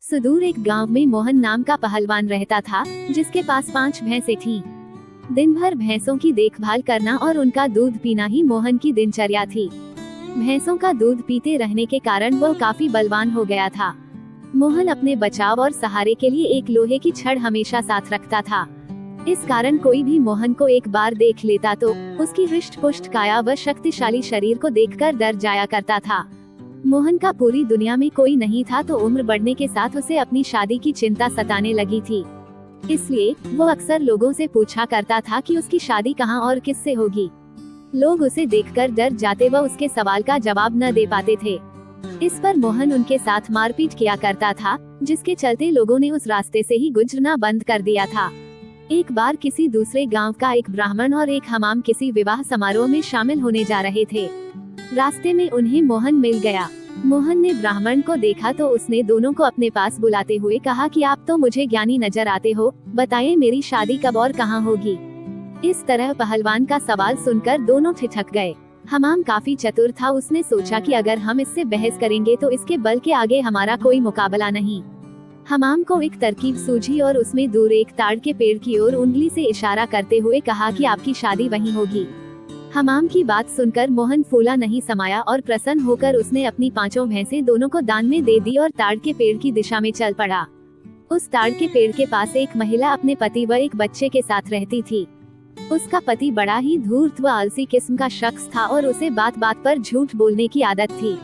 सुदूर एक गांव में मोहन नाम का पहलवान रहता था, जिसके पास 5 भैंसें थीं। दिन भर भैंसों की देखभाल करना और उनका दूध पीना ही मोहन की दिनचर्या थी। भैंसों का दूध पीते रहने के कारण वह काफी बलवान हो गया था। मोहन अपने बचाव और सहारे के लिए एक लोहे की छड़ हमेशा साथ रखता था। इस कारण कोई भी मोहन को एक बार देख लेता तो उसकी हृष्ट पुष्ट काया व शक्तिशाली शरीर को देखकर डर जाया करता था। मोहन का पूरी दुनिया में कोई नहीं था, तो उम्र बढ़ने के साथ उसे अपनी शादी की चिंता सताने लगी थी। इसलिए वो अक्सर लोगों से पूछा करता था कि उसकी शादी कहाँ और किससे होगी। लोग उसे देखकर डर जाते व उसके सवाल का जवाब न दे पाते थे। इस पर मोहन उनके साथ मारपीट किया करता था, जिसके चलते लोगों ने उस रास्ते से ही गुजरना बंद कर दिया था। एक बार किसी दूसरे गांव का एक ब्राह्मण और एक हमाम किसी विवाह समारोह में शामिल होने जा रहे थे। रास्ते में उन्हें मोहन मिल गया। मोहन ने ब्राह्मण को देखा तो उसने दोनों को अपने पास बुलाते हुए कहा कि आप तो मुझे ज्ञानी नजर आते हो, बताइए मेरी शादी कब और कहाँ होगी। इस तरह पहलवान का सवाल सुनकर दोनों ठिठक गए। हमाम काफी चतुर था, उसने सोचा कि अगर हम इससे बहस करेंगे तो इसके बल के आगे हमारा कोई मुकाबला नहीं। हमाम को एक तरकीब सूझी और उसमें दूर एक ताड़ के पेड़ की ओर उंगली से इशारा करते हुए कहा कि आपकी शादी वहीं होगी। हमाम की बात सुनकर मोहन फूला नहीं समाया और प्रसन्न होकर उसने अपनी 5 भैंसें दोनों को दान में दे दी और ताड़ के पेड़ की दिशा में चल पड़ा। उस ताड़ के पेड़ के पास एक महिला अपने पति व एक बच्चे के साथ रहती थी। उसका पति बड़ा ही धूर्त व आलसी किस्म का शख्स था और उसे बात बात पर झूठ बोलने की आदत थी।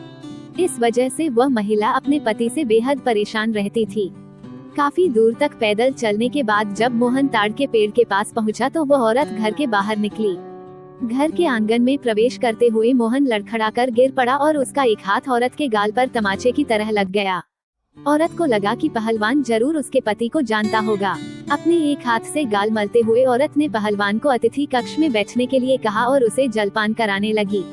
इस वजह से वह महिला अपने पति से बेहद परेशान रहती थी। काफी दूर तक पैदल चलने के बाद जब मोहन ताड़ के पेड़ के पास पहुंचा तो वह औरत घर के बाहर निकली। घर के आंगन में प्रवेश करते हुए मोहन लड़खड़ाकर गिर पड़ा और उसका एक हाथ औरत के गाल पर तमाचे की तरह लग गया। औरत को लगा कि पहलवान जरूर उसके पति को जानता होगा। अपने एक हाथ से गाल मलते हुए औरत ने पहलवान को अतिथि कक्ष में बैठने के लिए कहा और उसे जलपान कराने लगी।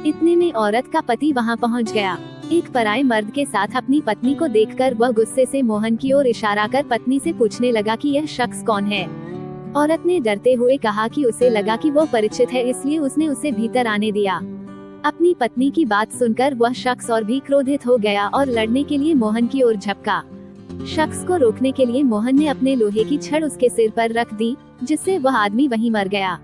इतने में औरत का पति वहां पहुंच गया। एक पराये मर्द के साथ अपनी पत्नी को देखकर वह गुस्से से मोहन की ओर इशारा कर पत्नी से पूछने लगा कि यह शख्स कौन है। औरत ने डरते हुए कहा कि उसे लगा कि वो परिचित है, इसलिए उसने उसे भीतर आने दिया। अपनी पत्नी की बात सुनकर वह शख्स और भी क्रोधित हो गया और लड़ने के लिए मोहन की ओर झपका। शख्स को रोकने के लिए मोहन ने अपने लोहे की छड़ उसके सिर पर रख दी, जिससे वह आदमी वहीं मर गया।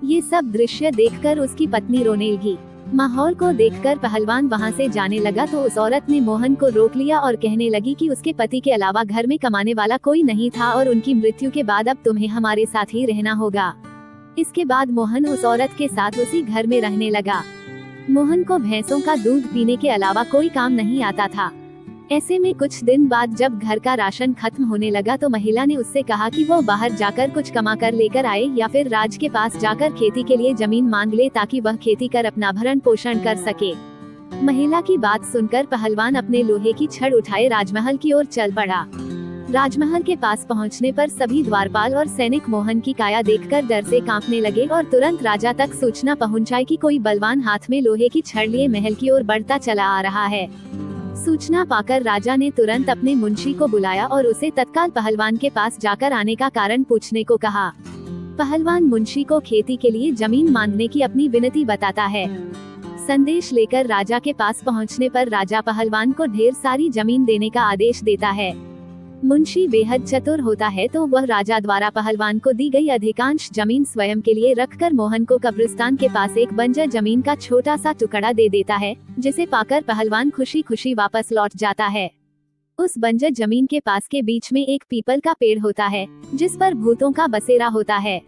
ये सब दृश्य देखकर उसकी पत्नी रोने लगी। माहौल को देखकर पहलवान वहां से जाने लगा तो उस औरत ने मोहन को रोक लिया और कहने लगी कि उसके पति के अलावा घर में कमाने वाला कोई नहीं था और उनकी मृत्यु के बाद अब तुम्हें हमारे साथ ही रहना होगा। इसके बाद मोहन उस औरत के साथ उसी घर में रहने लगा। मोहन को भैंसों का दूध पीने के अलावा कोई काम नहीं आता था। ऐसे में कुछ दिन बाद जब घर का राशन खत्म होने लगा तो महिला ने उससे कहा कि वो बाहर जाकर कुछ कमा कर लेकर आए या फिर राज के पास जाकर खेती के लिए जमीन मांग ले ताकि वह खेती कर अपना भरण पोषण कर सके। महिला की बात सुनकर पहलवान अपने लोहे की छड़ उठाए राजमहल की ओर चल पड़ा। राजमहल के पास पहुंचने पर सभी द्वारपाल और सैनिक मोहन की काया देखकर डर से कांपने लगे और तुरंत राजा तक सूचना पहुंचाई कि कोई बलवान हाथ में लोहे की छड़ लिए महल की ओर बढ़ता चला आ रहा है। सूचना पाकर राजा ने तुरंत अपने मुंशी को बुलाया और उसे तत्काल पहलवान के पास जाकर आने का कारण पूछने को कहा। पहलवान मुंशी को खेती के लिए जमीन मांगने की अपनी विनती बताता है। संदेश लेकर राजा के पास पहुंचने पर राजा पहलवान को ढेर सारी जमीन देने का आदेश देता है। मुंशी बेहद चतुर होता है तो वह राजा द्वारा पहलवान को दी गई अधिकांश जमीन स्वयं के लिए रखकर मोहन को कब्रिस्तान के पास एक बंजर जमीन का छोटा सा टुकड़ा दे देता है, जिसे पाकर पहलवान खुशी खुशी वापस लौट जाता है। उस बंजर जमीन के पास के बीच में एक पीपल का पेड़ होता है, जिस पर भूतों का बसेरा होता है।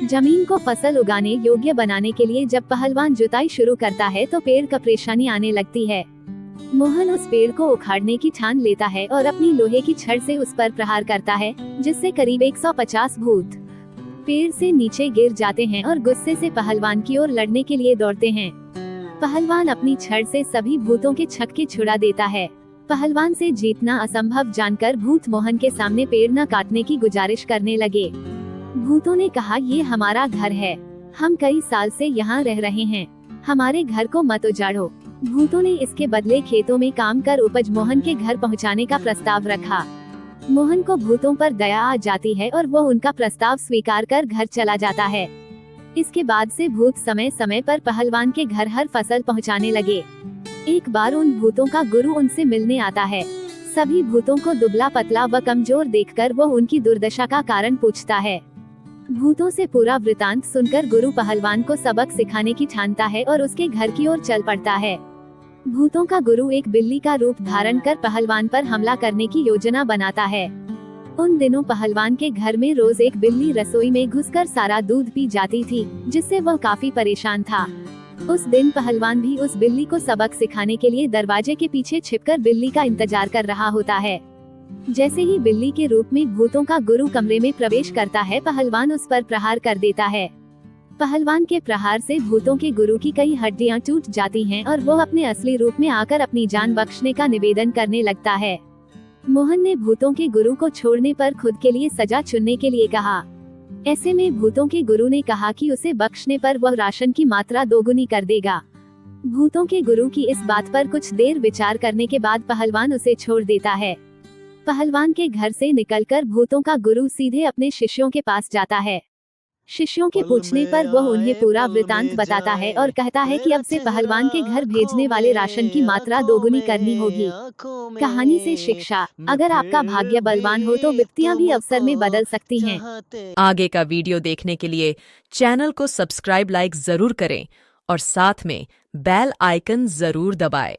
जमीन को फसल उगाने योग्य बनाने के लिए जब पहलवान जुताई शुरू करता है तो पेड़ का परेशानी आने लगती है। मोहन उस पेड़ को उखाड़ने की ठान लेता है और अपनी लोहे की छड़ से उस पर प्रहार करता है, जिससे करीब 150 भूत पेड़ से नीचे गिर जाते हैं और गुस्से से पहलवान की ओर लड़ने के लिए दौड़ते हैं। पहलवान अपनी छड़ से सभी भूतों के छक्के छुड़ा देता है। पहलवान से जीतना असंभव जानकर भूत मोहन के सामने पेड़ न काटने की गुजारिश करने लगे। भूतों ने कहा, ये हमारा घर है, हम कई साल से यहाँ रह रहे हैं, हमारे घर को मत उजाड़ो। भूतों ने इसके बदले खेतों में काम कर उपज मोहन के घर पहुंचाने का प्रस्ताव रखा। मोहन को भूतों पर दया आ जाती है और वो उनका प्रस्ताव स्वीकार कर घर चला जाता है। इसके बाद से भूत समय समय पर पहलवान के घर हर फसल पहुंचाने लगे। एक बार उन भूतों का गुरु उनसे मिलने आता है। सभी भूतों को दुबला पतला व कमजोर देखकर वो उनकी दुर्दशा का कारण पूछता है। भूतों से पूरा वृतांत सुनकर गुरु पहलवान को सबक सिखाने की ठानता है और उसके घर की ओर चल पड़ता है। भूतों का गुरु एक बिल्ली का रूप धारण कर पहलवान पर हमला करने की योजना बनाता है। उन दिनों पहलवान के घर में रोज एक बिल्ली रसोई में घुसकर सारा दूध पी जाती थी, जिससे वह काफी परेशान था। उस दिन पहलवान भी उस बिल्ली को सबक सिखाने के लिए दरवाजे के पीछे छिपकर बिल्ली का इंतजार कर रहा होता है। जैसे ही बिल्ली के रूप में भूतों का गुरु कमरे में प्रवेश करता है, पहलवान उस पर प्रहार कर देता है। पहलवान के प्रहार से भूतों के गुरु की कई हड्डियां टूट जाती हैं और वो अपने असली रूप में आकर अपनी जान बख्शने का निवेदन करने लगता है। मोहन ने भूतों के गुरु को छोड़ने पर खुद के लिए सजा चुनने के लिए कहा। ऐसे में भूतों के गुरु ने कहा कि उसे बख्शने पर वह राशन की मात्रा दोगुनी कर देगा। भूतों के गुरु की इस बात पर कुछ देर विचार करने के बाद पहलवान उसे छोड़ देता है। पहलवान के घर से निकलकर भूतों का गुरु सीधे अपने शिष्यों के पास जाता है। शिष्यों के पूछने पर वह उन्हें पूरा वृतांत बताता है और कहता है कि अब से पहलवान के घर भेजने वाले राशन की मात्रा दोगुनी करनी होगी। कहानी से शिक्षा, अगर आपका भाग्य बलवान हो तो विपत्तियां भी अवसर में बदल सकती हैं। आगे का वीडियो देखने के लिए चैनल को सब्सक्राइब लाइक जरूर करें और साथ में बेल आइकन जरूर दबाएं।